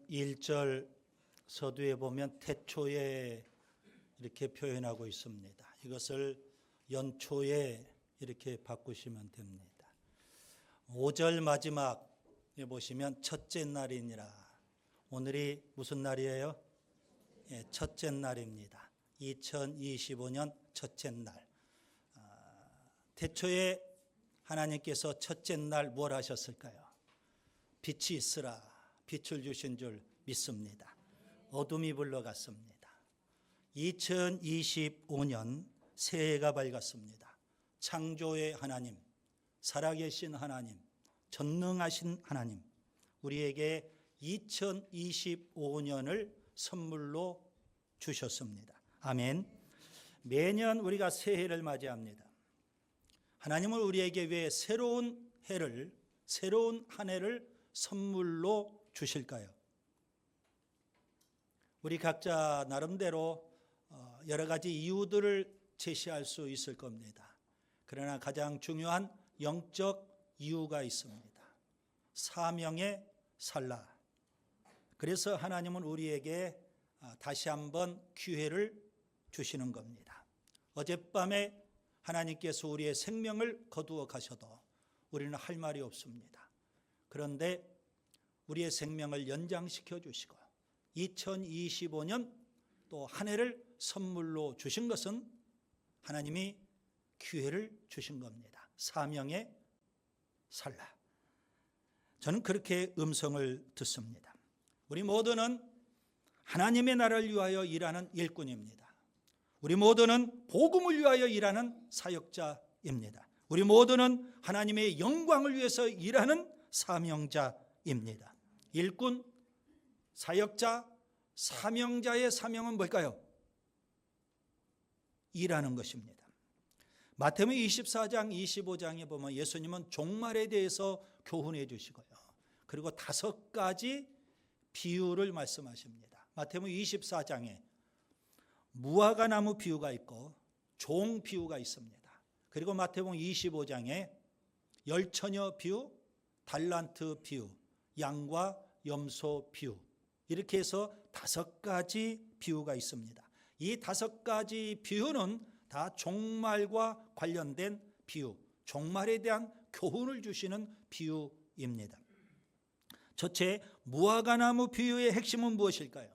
1절 서두에 보면 태초에 이렇게 표현하고 있습니다. 이것을 연초에 이렇게 바꾸시면 됩니다. 5절 마지막에 보시면 첫째 날이니라. 오늘이 무슨 날이에요? 첫째 날입니다. 2025년 첫째 날. 태초에 하나님께서 첫째 날 뭘 하셨을까요? 빛이 있으라. 빛을 주신 줄 믿습니다. 어둠이 물러갔습니다. 2025년 새해가 밝았습니다. 창조의 하나님, 살아계신 하나님, 전능하신 하나님, 우리에게 2025년을 선물로 주셨습니다. 아멘. 매년 우리가 새해를 맞이합니다. 하나님은 우리에게 왜 새로운 해를, 새로운 한 해를 선물로 주실까요? 우리 각자 나름대로 여러 가지 이유들을 제시할 수 있을 겁니다. 그러나 가장 중요한 영적 이유가 있습니다. 사명의 살라. 그래서 하나님은 우리에게 다시 한번 기회를 주시는 겁니다. 어젯밤에 하나님께서 우리의 생명을 거두어 가셔도 우리는 할 말이 없습니다. 그런데 우리의 생명을 연장시켜 주시고 2025년 또 한 해를 선물로 주신 것은 하나님이 기회를 주신 겁니다. 사명의 살라. 저는 그렇게 음성을 듣습니다. 우리 모두는 하나님의 나라를 위하여 일하는 일꾼입니다. 우리 모두는 복음을 위하여 일하는 사역자입니다. 우리 모두는 하나님의 영광을 위해서 일하는 사명자입니다. 일꾼, 사역자, 사명자의 사명은 뭘까요? 일하는 것입니다. 마태복음 24장, 25장에 보면 예수님은 종말에 대해서 교훈해 주시고요. 그리고 5가지 비유를 말씀하십니다. 마태복음 24장에 무화과 나무 비유가 있고 종 비유가 있습니다. 그리고 마태복음 25장에 열처녀 비유, 달란트 비유, 양과 염소 비유, 이렇게 해서 5가지 비유가 있습니다. 이 5가지 비유는 다 종말과 관련된 비유, 종말에 대한 교훈을 주시는 비유입니다. 첫째, 무화과 나무 비유의 핵심은 무엇일까요?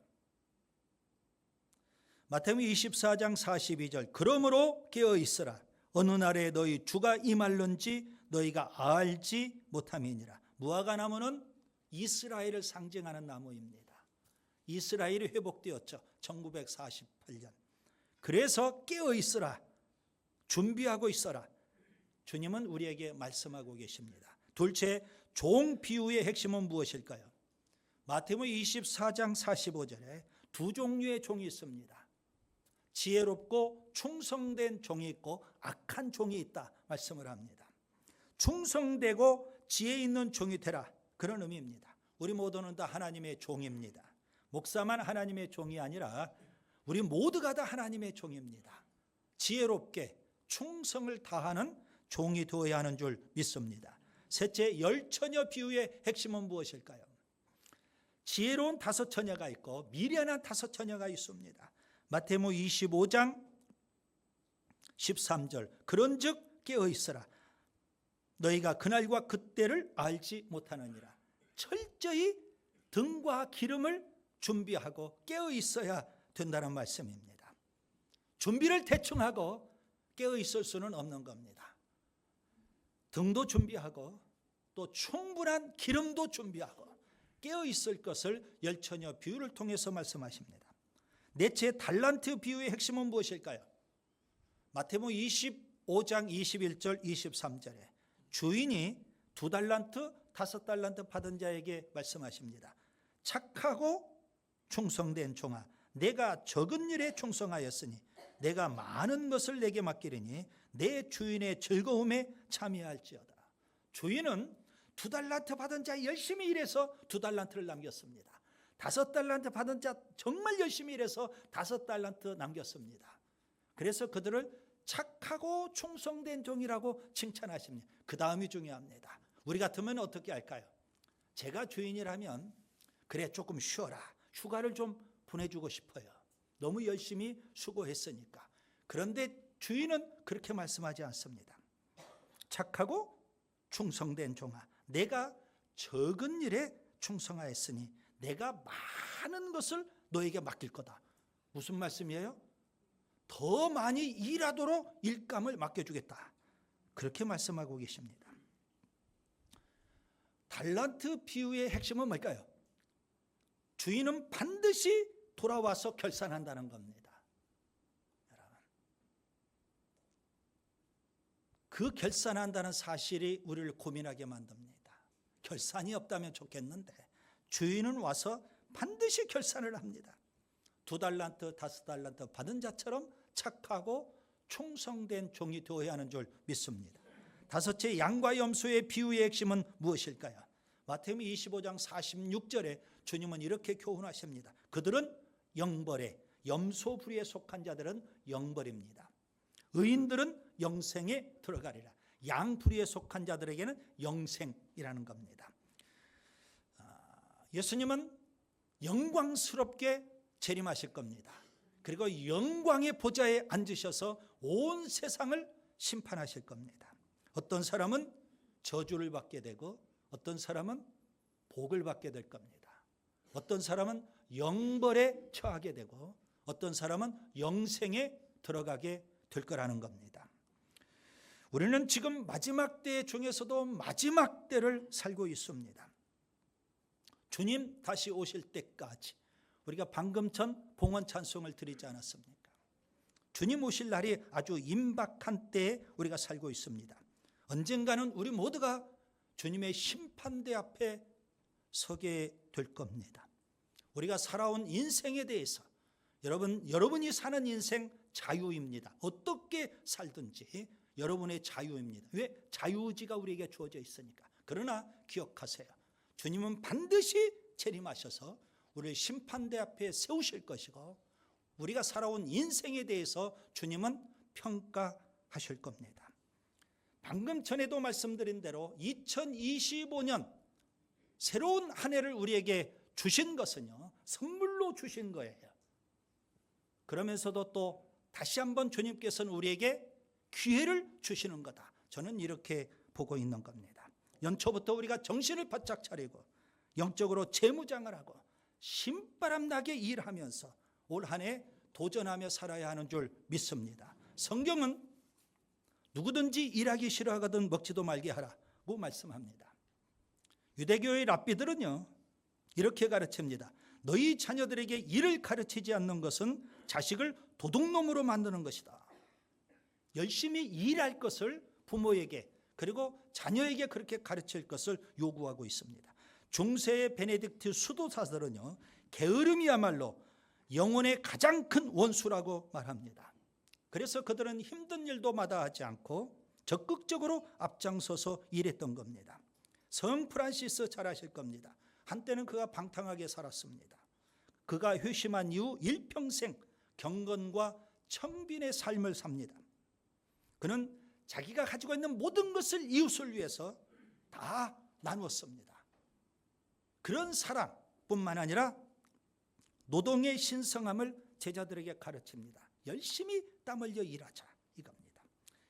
마태복음 24장 42절, 그러므로 깨어 있으라. 어느 날에 너희 주가 임할는지 너희가 알지 못함이니라. 무화과 나무는 이스라엘을 상징하는 나무입니다. 이스라엘이 회복되었죠. 1948년. 그래서 깨어 있으라. 준비하고 있어라. 주님은 우리에게 말씀하고 계십니다. 둘째, 종 비유의 핵심은 무엇일까요? 마태복음 24장 45절에 2 종류의 종이 있습니다. 지혜롭고 충성된 종이 있고 악한 종이 있다 말씀을 합니다. 충성되고 지혜 있는 종이 되라, 그런 의미입니다. 우리 모두는 다 하나님의 종입니다. 목사만 하나님의 종이 아니라 우리 모두가 다 하나님의 종입니다. 지혜롭게 충성을 다하는 종이 되어야 하는 줄 믿습니다. 셋째, 열처녀 비유의 핵심은 무엇일까요? 지혜로운 5처녀가 있고 미련한 5처녀가 있습니다. 마태복음 25장 13절, 그런즉 깨어 있으라. 너희가 그날과 그때를 알지 못하느니라. 철저히 등과 기름을 준비하고 깨어 있어야 된다는 말씀입니다. 준비를 대충 하고 깨어 있을 수는 없는 겁니다. 등도 준비하고 또 충분한 기름도 준비하고 깨어 있을 것을 열처녀 비유를 통해서 말씀하십니다. 넷째, 달란트 비유의 핵심은 무엇일까요? 마태복음 25장 21절 23절에 주인이 2달란트, 5달란트 받은 자에게 말씀하십니다. 착하고 충성된 종아, 내가 적은 일에 충성하였으니 내가 많은 것을 내게 맡기리니 내 주인의 즐거움에 참여할지어다. 주인은 2달란트 받은 자 열심히 일해서 2달란트를 남겼습니다. 5달란트 받은 자 정말 열심히 일해서 5달란트 남겼습니다. 그래서 그들을 착하고 충성된 종이라고 칭찬하십니다. 그 다음이 중요합니다. 우리 같으면 어떻게 할까요? 제가 주인이라면 그래 조금 쉬어라. 휴가를 좀 보내주고 싶어요. 너무 열심히 수고했으니까. 그런데 주인은 그렇게 말씀하지 않습니다. 착하고 충성된 종아, 내가 적은 일에 충성하였으니 내가 많은 것을 너에게 맡길 거다. 무슨 말씀이에요? 더 많이 일하도록 일감을 맡겨주겠다. 그렇게 말씀하고 계십니다. 달란트 비유의 핵심은 뭘까요? 주인은 반드시 돌아와서 결산한다는 겁니다. 여러분, 그 결산한다는 사실이 우리를 고민하게 만듭니다. 결산이 없다면 좋겠는데 주인은 와서 반드시 결산을 합니다. 2달란트, 5달란트 받은 자처럼 착하고 충성된 종이 되어야 하는 줄 믿습니다. 다섯째, 양과 염소의 비유의 핵심은 무엇일까요? 마태복음 25장 46절에 주님은 이렇게 교훈하십니다. 그들은 영벌에, 염소 부리에 속한 자들은 영벌입니다. 의인들은 영생에 들어가리라. 양 부리에 속한 자들에게는 영생이라는 겁니다. 예수님은 영광스럽게 재림하실 겁니다. 그리고 영광의 보좌에 앉으셔서 온 세상을 심판하실 겁니다. 어떤 사람은 저주를 받게 되고 어떤 사람은 복을 받게 될 겁니다. 어떤 사람은 영벌에 처하게 되고 어떤 사람은 영생에 들어가게 될 거라는 겁니다. 우리는 지금 마지막 때 중에서도 마지막 때를 살고 있습니다. 주님 다시 오실 때까지 우리가 방금 전 봉헌 찬송을 드리지 않았습니까? 주님 오실 날이 아주 임박한 때에 우리가 살고 있습니다. 언젠가는 우리 모두가 주님의 심판대 앞에 서게 될 겁니다. 우리가 살아온 인생에 대해서 여러분이 사는 인생 자유입니다. 어떻게 살든지 여러분의 자유입니다. 왜? 자유의지가 우리에게 주어져 있으니까. 그러나 기억하세요. 주님은 반드시 재림하셔서 우리를 심판대 앞에 세우실 것이고 우리가 살아온 인생에 대해서 주님은 평가하실 겁니다. 방금 전에도 말씀드린 대로 2025년 새로운 한 해를 우리에게 주신 것은요, 선물로 주신 거예요. 그러면서도 또 다시 한번 주님께서는 우리에게 기회를 주시는 거다. 저는 이렇게 보고 있는 겁니다. 연초부터 우리가 정신을 바짝 차리고 영적으로 재무장을 하고 신바람 나게 일하면서 올 한 해 도전하며 살아야 하는 줄 믿습니다. 성경은 누구든지 일하기 싫어하거든 먹지도 말게 하라고 말씀합니다. 유대교의 랍비들은요 이렇게 가르칩니다. 너희 자녀들에게 일을 가르치지 않는 것은 자식을 도둑놈으로 만드는 것이다. 열심히 일할 것을 부모에게 그리고 자녀에게 그렇게 가르칠 것을 요구하고 있습니다. 중세의 베네딕트 수도사들은요 게으름이야말로 영혼의 가장 큰 원수라고 말합니다. 그래서 그들은 힘든 일도 마다하지 않고 적극적으로 앞장서서 일했던 겁니다. 성 프란시스 잘 아실 겁니다. 한때는 그가 방탕하게 살았습니다. 그가 회심한 이후 일평생 경건과 청빈의 삶을 삽니다. 그는 자기가 가지고 있는 모든 것을 이웃을 위해서 다 나누었습니다. 그런 사랑뿐만 아니라 노동의 신성함을 제자들에게 가르칩니다. 열심히 땀 흘려 일하자 이겁니다.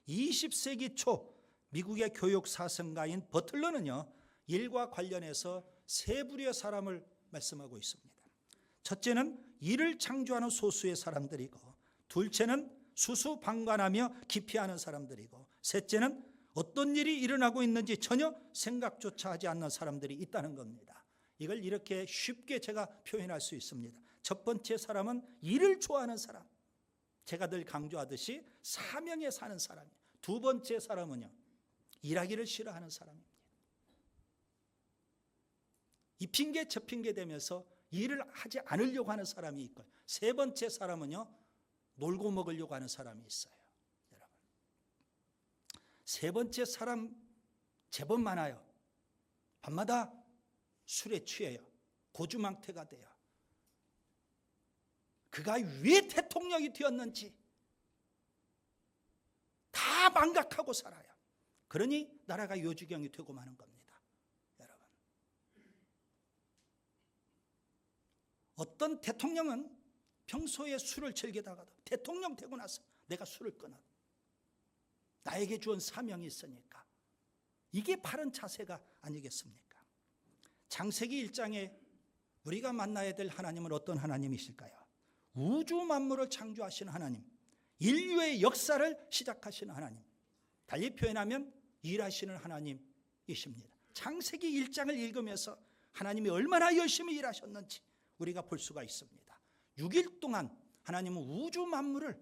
20세기 초 미국의 교육 사성가인 버틀러는요 일과 관련해서 세 부류의 사람을 말씀하고 있습니다. 첫째는 일을 창조하는 소수의 사람들이고, 둘째는 수수방관하며 기피하는 사람들이고, 셋째는 어떤 일이 일어나고 있는지 전혀 생각조차 하지 않는 사람들이 있다는 겁니다. 이걸 이렇게 쉽게 제가 표현할 수 있습니다. 첫 번째 사람은 일을 좋아하는 사람, 제가 늘 강조하듯이 사명에 사는 사람이에요. 두 번째 사람은요 일하기를 싫어하는 사람입니다. 이 핑계 저 핑계 대면서 일을 하지 않으려고 하는 사람이 있고, 세 번째 사람은요 놀고 먹으려고 하는 사람이 있어요. 여러분, 세 번째 사람 제법 많아요. 밤마다 술에 취해요. 고주망태가 돼요. 그가 왜 대통령이 되었는지 다 망각하고 살아요. 그러니 나라가 요지경이 되고 마는 겁니다. 여러분, 어떤 대통령은 평소에 술을 즐기다가도 대통령 되고 나서 내가 술을 끊어. 나에게 주은 사명이 있으니까. 이게 바른 자세가 아니겠습니까? 창세기 1장에 우리가 만나야 될 하나님은 어떤 하나님이실까요? 우주 만물을 창조하신 하나님, 인류의 역사를 시작하신 하나님, 달리 표현하면 일하시는 하나님이십니다. 창세기 1장을 읽으면서 하나님이 얼마나 열심히 일하셨는지 우리가 볼 수가 있습니다. 6일 동안 하나님은 우주 만물을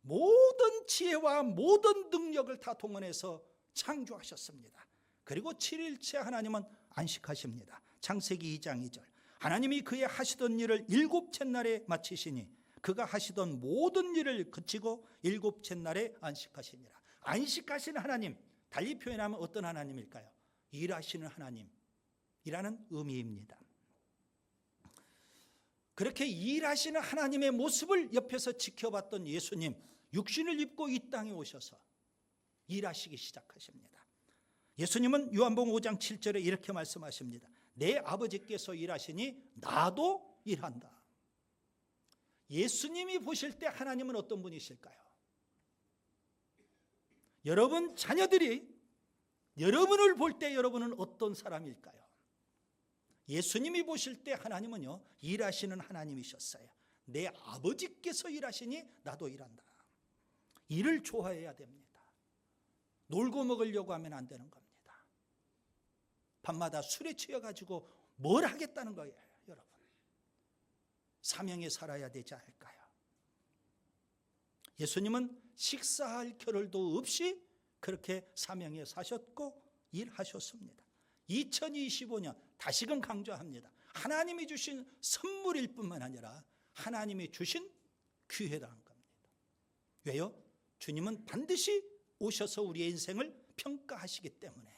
모든 지혜와 모든 능력을 다 동원해서 창조하셨습니다. 그리고 7일째 하나님은 안식하십니다. 창세기 2장 2절. 하나님이 그의 하시던 일을 일곱째 날에 마치시니 그가 하시던 모든 일을 그치고 일곱째 날에 안식하시니라. 안식하신 하나님, 달리 표현하면 어떤 하나님일까요? 일하시는 하나님이라는 의미입니다. 그렇게 일하시는 하나님의 모습을 옆에서 지켜봤던 예수님, 육신을 입고 이 땅에 오셔서 일하시기 시작하십니다. 예수님은 요한복음 5장 7절에 이렇게 말씀하십니다. 내 아버지께서 일하시니 나도 일한다. 예수님이 보실 때 하나님은 어떤 분이실까요? 여러분 자녀들이 여러분을 볼 때 여러분은 어떤 사람일까요? 예수님이 보실 때 하나님은요, 일하시는 하나님이셨어요. 내 아버지께서 일하시니 나도 일한다. 일을 좋아해야 됩니다. 놀고 먹으려고 하면 안 되는 겁니다. 밤마다 술에 취해가지고 뭘 하겠다는 거예요, 여러분. 사명에 살아야 되지 않을까요? 예수님은 식사할 겨를도 없이 그렇게 사명에 사셨고 일하셨습니다. 2025년 다시금 강조합니다. 하나님이 주신 선물일 뿐만 아니라 하나님이 주신 기회라는 겁니다. 왜요? 주님은 반드시 오셔서 우리의 인생을 평가하시기 때문에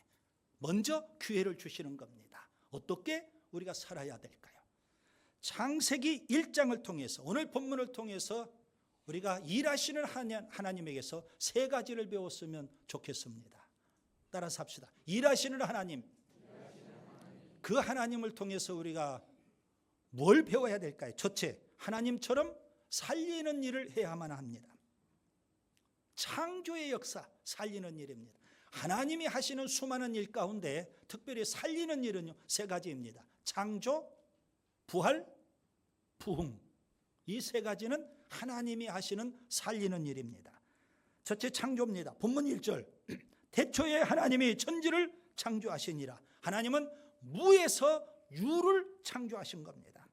먼저 기회를 주시는 겁니다. 어떻게 우리가 살아야 될까요? 창세기 1장을 통해서, 오늘 본문을 통해서 우리가 일하시는 하나님에게서 세 가지를 배웠으면 좋겠습니다. 따라서 합시다. 일하시는 하나님, 그 하나님을 통해서 우리가 뭘 배워야 될까요? 첫째, 하나님처럼 살리는 일을 해야만 합니다. 창조의 역사, 살리는 일입니다. 하나님이 하시는 수많은 일 가운데 특별히 살리는 일은요, 세 가지입니다. 창조, 부활, 부흥. 이 세 가지는 하나님이 하시는 살리는 일입니다. 첫째, 창조입니다. 본문 1절. 태초에 하나님이 천지를 창조하시니라. 하나님은 무에서 유를 창조하신 겁니다.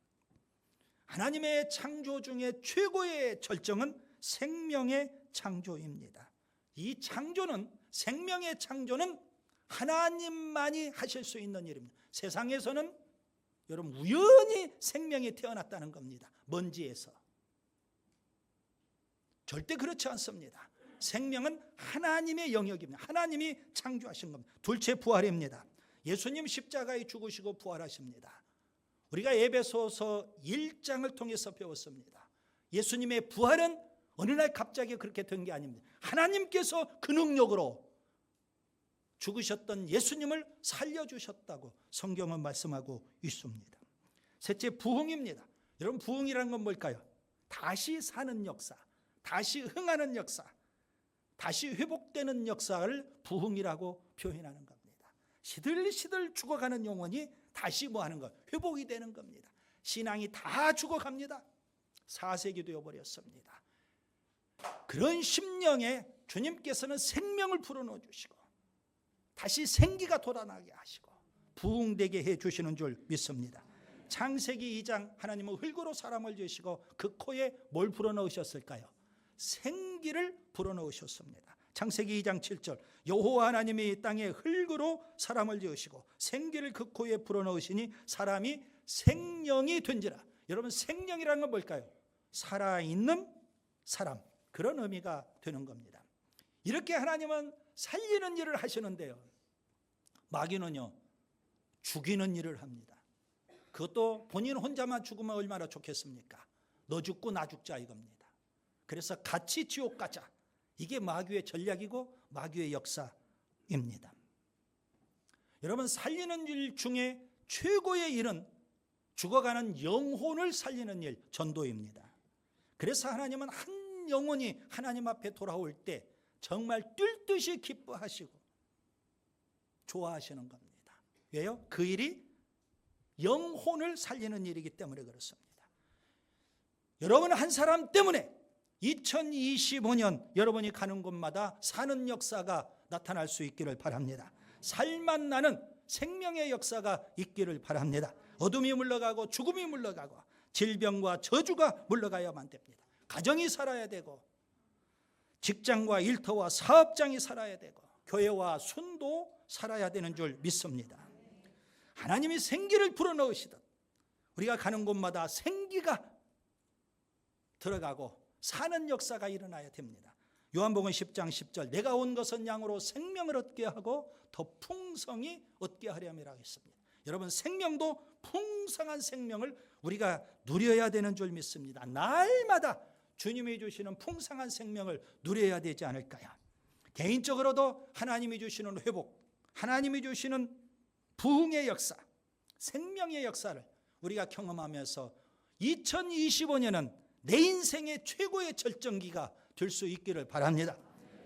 하나님의 창조 중에 최고의 절정은 생명의 창조입니다. 이 창조는, 생명의 창조는 하나님만이 하실 수 있는 일입니다. 세상에서는 여러분 우연히 생명이 태어났다는 겁니다. 먼지에서. 절대 그렇지 않습니다. 생명은 하나님의 영역입니다. 하나님이 창조하신 겁니다. 둘째, 부활입니다. 예수님 십자가에 죽으시고 부활하십니다. 우리가 에베소서 1장을 통해서 배웠습니다. 예수님의 부활은 어느 날 갑자기 그렇게 된 게 아닙니다. 하나님께서 그 능력으로 죽으셨던 예수님을 살려주셨다고 성경은 말씀하고 있습니다. 셋째, 부흥입니다. 여러분, 부흥이라는 건 뭘까요? 다시 사는 역사, 다시 흥하는 역사, 다시 회복되는 역사를 부흥이라고 표현하는 겁니다. 시들시들 죽어가는 영혼이 다시 뭐 하는 것? 회복이 되는 겁니다. 신앙이 다 죽어갑니다. 4세기 되어버렸습니다. 그런 심령에 주님께서는 생명을 불어넣어 주시고 다시 생기가 돋아나게 하시고 부흥되게 해주시는 줄 믿습니다. 창세기 2장, 하나님은 흙으로 사람을 지으시고 그 코에 뭘 불어넣으셨을까요? 생기를 불어넣으셨습니다. 창세기 2장 7절. 여호와 하나님이 땅에 흙으로 사람을 지으시고 생기를 그 코에 불어넣으시니 사람이 생명이 된지라. 여러분, 생명이라는 건 뭘까요? 살아있는 사람, 그런 의미가 되는 겁니다. 이렇게 하나님은 살리는 일을 하시는데요, 마귀는요, 죽이는 일을 합니다. 그것도 본인 혼자만 죽으면 얼마나 좋겠습니까? 너 죽고 나 죽자 이겁니다. 그래서 같이 지옥 가자. 이게 마귀의 전략이고 마귀의 역사입니다. 여러분, 살리는 일 중에 최고의 일은 죽어가는 영혼을 살리는 일, 전도입니다. 그래서 하나님은 한 영혼이 하나님 앞에 돌아올 때 정말 뛸 듯이 기뻐하시고 좋아하시는 겁니다. 왜요? 그 일이 영혼을 살리는 일이기 때문에 그렇습니다. 여러분 한 사람 때문에 2025년 여러분이 가는 곳마다 사는 역사가 나타날 수 있기를 바랍니다. 살만 나는 생명의 역사가 있기를 바랍니다. 어둠이 물러가고 죽음이 물러가고 질병과 저주가 물러가야만 됩니다. 가정이 살아야 되고 직장과 일터와 사업장이 살아야 되고 교회와 순도 살아야 되는 줄 믿습니다. 하나님이 생기를 불어넣으시듯 우리가 가는 곳마다 생기가 들어가고 사는 역사가 일어나야 됩니다. 요한복음 10장 10절 내가 온 것은 양으로 생명을 얻게 하고 더 풍성히 얻게 하려니라 했습니다. 여러분 생명도 풍성한 생명을 우리가 누려야 되는 줄 믿습니다. 날마다 주님이 주시는 풍성한 생명을 누려야 되지 않을까요? 개인적으로도 하나님이 주시는 회복, 하나님이 주시는 부흥의 역사, 생명의 역사를 우리가 경험하면서 2025년은 내 인생의 최고의 절정기가 될 수 있기를 바랍니다.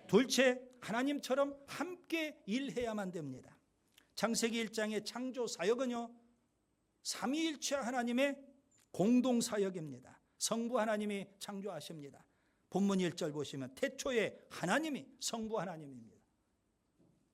둘째, 하나님처럼 함께 일해야만 됩니다. 창세기 1장의 창조 사역은요, 삼위일체 하나님의 공동 사역입니다. 성부 하나님이 창조하십니다. 본문 1절 보시면 태초에 하나님이 성부 하나님입니다.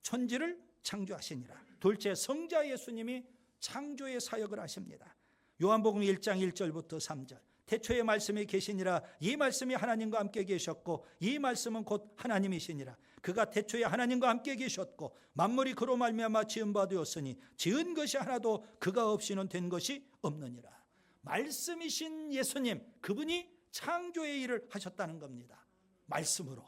천지를 창조하시니라. 둘째, 성자 예수님이 창조의 사역을 하십니다. 요한복음 1장 1절부터 3절 태초에 말씀이 계시니라. 이 말씀이 하나님과 함께 계셨고 이 말씀은 곧 하나님이시니라. 그가 태초에 하나님과 함께 계셨고 만물이 그로 말미암아 지은 바 되었으니 지은 것이 하나도 그가 없이는 된 것이 없느니라. 말씀이신 예수님, 그분이 창조의 일을 하셨다는 겁니다. 말씀으로.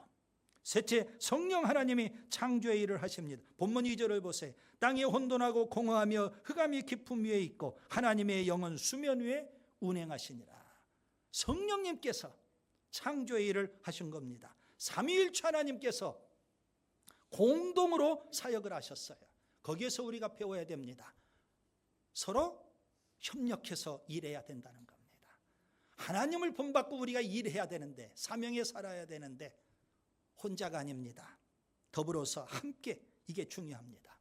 셋째, 성령 하나님이 창조의 일을 하십니다. 본문 2절을 보세요. 땅이 혼돈하고 공허하며 흑암이 깊음 위에 있고 하나님의 영은 수면 위에 운행하시니라. 성령님께서 창조의 일을 하신 겁니다. 삼위일체 하나님께서 공동으로 사역을 하셨어요. 거기에서 우리가 배워야 됩니다. 서로 협력해서 일해야 된다는 겁니다. 하나님을 본받고 우리가 일해야 되는데, 사명에 살아야 되는데 혼자가 아닙니다. 더불어서 함께, 이게 중요합니다.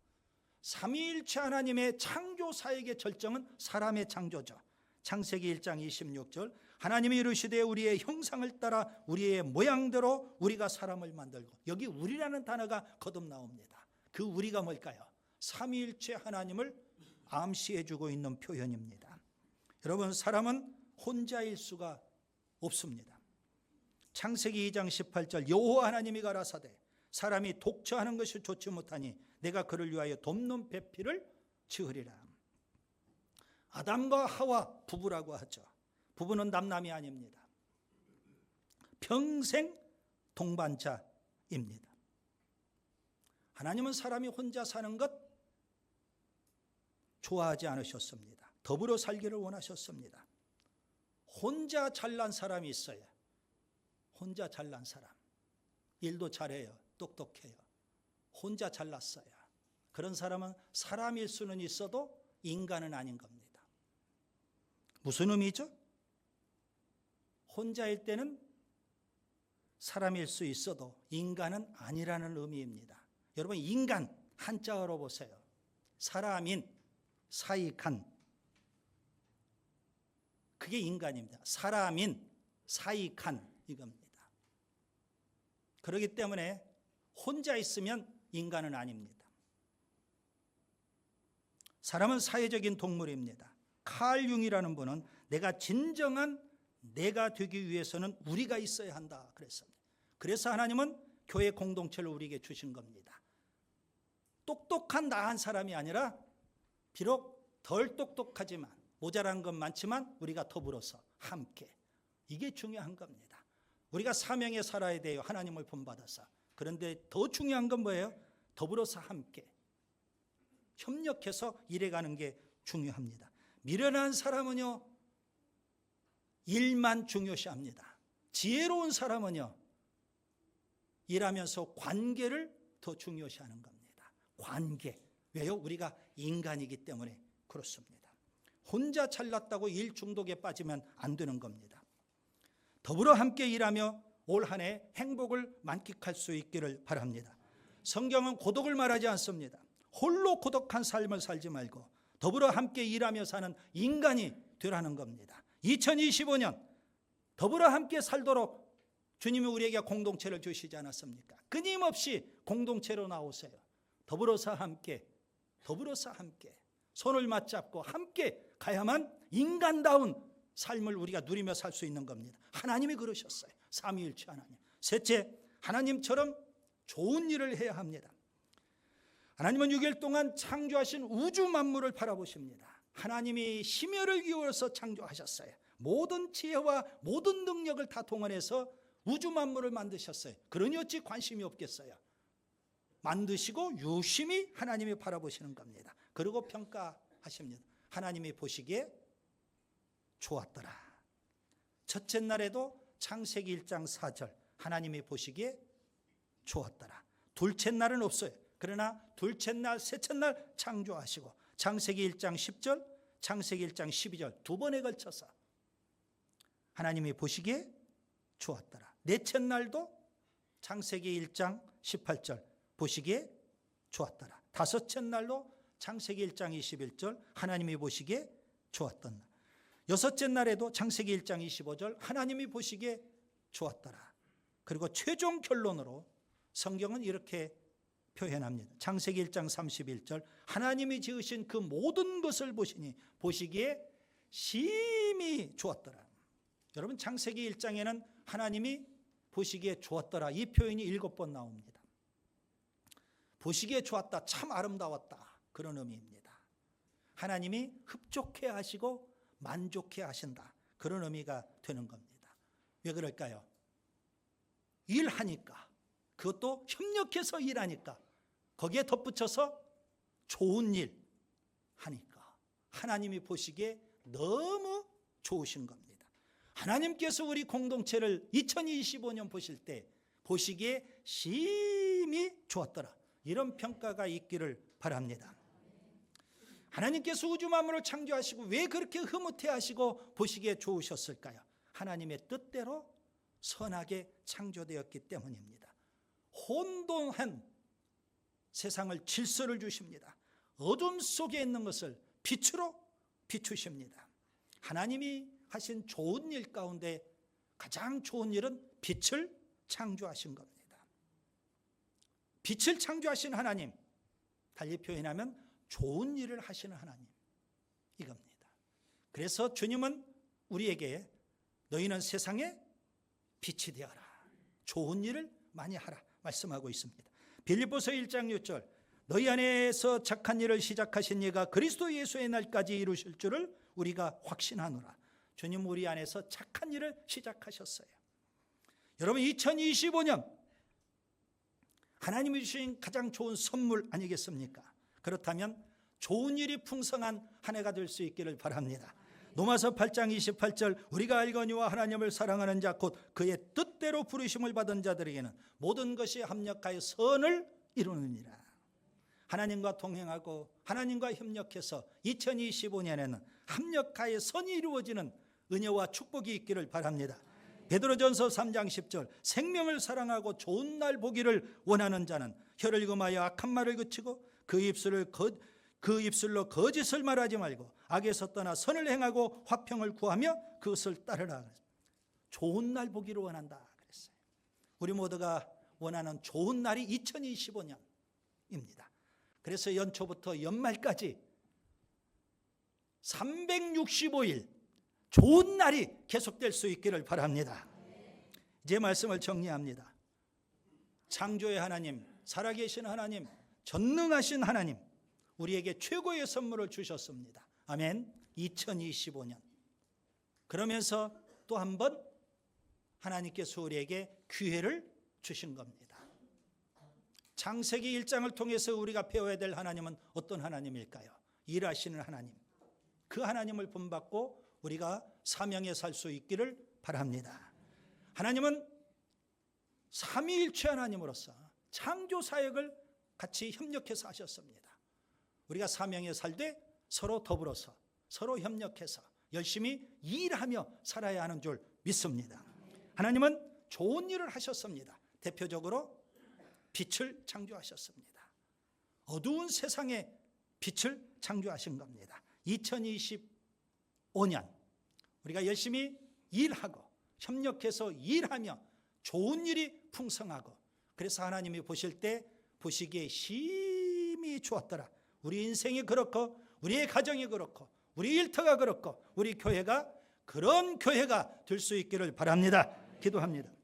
삼위일체 하나님의 창조 사역의 절정은 사람의 창조죠. 창세기 1장 26절 하나님이 이르시되 우리의 형상을 따라 우리의 모양대로 우리가 사람을 만들고, 여기 우리라는 단어가 거듭 나옵니다. 그 우리가 뭘까요? 삼위일체 하나님을 암시해주고 있는 표현입니다. 여러분, 사람은 혼자일 수가 없습니다. 창세기 2장 18절 여호와 하나님이 가라사대 사람이 독처하는 것이 좋지 못하니 내가 그를 위하여 돕는 배필을 지으리라. 아담과 하와 부부라고 하죠. 부부는 남남이 아닙니다. 평생 동반자입니다. 하나님은 사람이 혼자 사는 것 좋아하지 않으셨습니다. 더불어 살기를 원하셨습니다. 혼자 잘난 사람이 있어요. 혼자 잘난 사람. 일도 잘해요. 똑똑해요. 혼자 잘났어요. 그런 사람은 사람일 수는 있어도 인간은 아닌 겁니다. 무슨 의미죠? 혼자일 때는 사람일 수 있어도 인간은 아니라는 의미입니다. 여러분, 인간 한자어로 보세요. 사람인, 사익한, 그게 인간입니다. 사람인, 사익한, 이겁니다. 그렇기 때문에 혼자 있으면 인간은 아닙니다. 사람은 사회적인 동물입니다. 칼 융이라는 분은 내가 진정한 내가 되기 위해서는 우리가 있어야 한다 그랬습니다. 그래서 하나님은 교회 공동체를 우리에게 주신 겁니다. 똑똑한 나한 사람이 아니라 비록 덜 똑똑하지만 모자란 건 많지만 우리가 더불어서 함께, 이게 중요한 겁니다. 우리가 사명에 살아야 돼요. 하나님을 본받아서. 그런데 더 중요한 건 뭐예요? 더불어서 함께 협력해서 일해가는 게 중요합니다. 미련한 사람은요, 일만 중요시합니다. 지혜로운 사람은요, 일하면서 관계를 더 중요시하는 겁니다. 관계. 왜요? 우리가 인간이기 때문에 그렇습니다. 혼자 잘났다고 일 중독에 빠지면 안 되는 겁니다. 더불어 함께 일하며 올 한 해 행복을 만끽할 수 있기를 바랍니다. 성경은 고독을 말하지 않습니다. 홀로 고독한 삶을 살지 말고 더불어 함께 일하며 사는 인간이 되라는 겁니다. 2025년 더불어 함께 살도록 주님이 우리에게 공동체를 주시지 않았습니까? 끊임없이 공동체로 나오세요. 더불어서 함께 손을 맞잡고 함께 가야만 인간다운 삶을 우리가 누리며 살 수 있는 겁니다. 하나님이 그러셨어요. 삼위일체 하나님. 셋째, 하나님처럼 좋은 일을 해야 합니다. 하나님은 6일 동안 창조하신 우주 만물을 바라보십니다. 하나님이 심혈을 기울여서 창조하셨어요. 모든 지혜와 모든 능력을 다 동원해서 우주 만물을 만드셨어요. 그러니 어찌 관심이 없겠어요. 만드시고 유심히 하나님이 바라보시는 겁니다. 그리고 평가하십니다. 하나님이 보시기에 좋았더라. 첫째 날에도 창세기 1장 4절 하나님이 보시기에 좋았더라. 둘째 날은 없어요. 그러나 둘째 날, 셋째 날 창조하시고 창세기 1장 10절, 창세기 1장 12절 두 번에 걸쳐서 하나님이 보시기에 좋았더라. 넷째 날도 창세기 1장 18절 보시기에 좋았더라. 다섯째 날도 창세기 1장 21절 하나님이 보시기에 좋았던 날. 여섯째 날에도 창세기 1장 25절 하나님이 보시기에 좋았더라. 그리고 최종 결론으로 성경은 이렇게 표현합니다. 창세기 1장 31절 하나님이 지으신 그 모든 것을 보시니 보시기에 심히 좋았더라. 여러분 창세기 1장에는 하나님이 보시기에 좋았더라 이 표현이 7번 나옵니다. 보시기에 좋았다, 참 아름다웠다 그런 의미입니다. 하나님이 흡족해 하시고 만족해 하신다 그런 의미가 되는 겁니다. 왜 그럴까요? 일하니까, 그것도 협력해서 일하니까, 거기에 덧붙여서 좋은 일 하니까 하나님이 보시기에 너무 좋으신 겁니다. 하나님께서 우리 공동체를 2025년 보실 때 보시기에 심히 좋았더라 이런 평가가 있기를 바랍니다. 하나님께서 우주 만물을 창조하시고 왜 그렇게 흐뭇해 하시고 보시기에 좋으셨을까요? 하나님의 뜻대로 선하게 창조되었기 때문입니다. 혼돈한 세상을 질서를 주십니다. 어둠 속에 있는 것을 빛으로 비추십니다. 하나님이 하신 좋은 일 가운데 가장 좋은 일은 빛을 창조하신 겁니다. 빛을 창조하신 하나님, 달리 표현하면 좋은 일을 하시는 하나님 이겁니다. 그래서 주님은 우리에게 너희는 세상에 빛이 되어라, 좋은 일을 많이 하라 말씀하고 있습니다. 빌립보서 1장 6절 너희 안에서 착한 일을 시작하신 이가 그리스도 예수의 날까지 이루실 줄을 우리가 확신하노라. 주님 우리 안에서 착한 일을 시작하셨어요. 여러분 2025년 하나님이 주신 가장 좋은 선물 아니겠습니까? 그렇다면 좋은 일이 풍성한 한 해가 될 수 있기를 바랍니다. 로마서 8장 28절 우리가 알거니와 하나님을 사랑하는 자 곧 그의 뜻대로 부르심을 받은 자들에게는 모든 것이 합력하여 선을 이루느니라. 하나님과 동행하고 하나님과 협력해서 2025년에는 합력하여 선이 이루어지는 은혜와 축복이 있기를 바랍니다. 베드로전서 3장 10절 생명을 사랑하고 좋은 날 보기를 원하는 자는 혀를 금하여 악한 말을 그치고 그 입술로 거짓을 말하지 말고 악에서 떠나 선을 행하고 화평을 구하며 그것을 따르라. 좋은 날 보기를 원한다 그랬어요. 우리 모두가 원하는 좋은 날이 2025년입니다. 그래서 연초부터 연말까지 365일 좋은 날이 계속될 수 있기를 바랍니다. 이제 말씀을 정리합니다. 창조의 하나님, 살아계신 하나님, 전능하신 하나님, 우리에게 최고의 선물을 주셨습니다. 아멘. 2025년. 그러면서 또 한 번 하나님께서 우리에게 기회를 주신 겁니다. 창세기 1장을 통해서 우리가 배워야 될 하나님은 어떤 하나님일까요? 일하시는 하나님. 그 하나님을 본받고 우리가 사명에 살 수 있기를 바랍니다. 하나님은 삼위일체 하나님으로서 창조 사역을 같이 협력해서 하셨습니다. 우리가 사명에 살되 서로 더불어서 서로 협력해서 열심히 일하며 살아야 하는 줄 믿습니다. 하나님은 좋은 일을 하셨습니다. 대표적으로 빛을 창조하셨습니다. 어두운 세상에 빛을 창조하신 겁니다. 2025년 우리가 열심히 일하고 협력해서 일하며 좋은 일이 풍성하고, 그래서 하나님이 보실 때 보시기에 힘이 좋았더라. 우리 인생이 그렇고 우리의 가정이 그렇고 우리 일터가 그렇고 우리 교회가 그런 교회가 될 수 있기를 바랍니다. 기도합니다.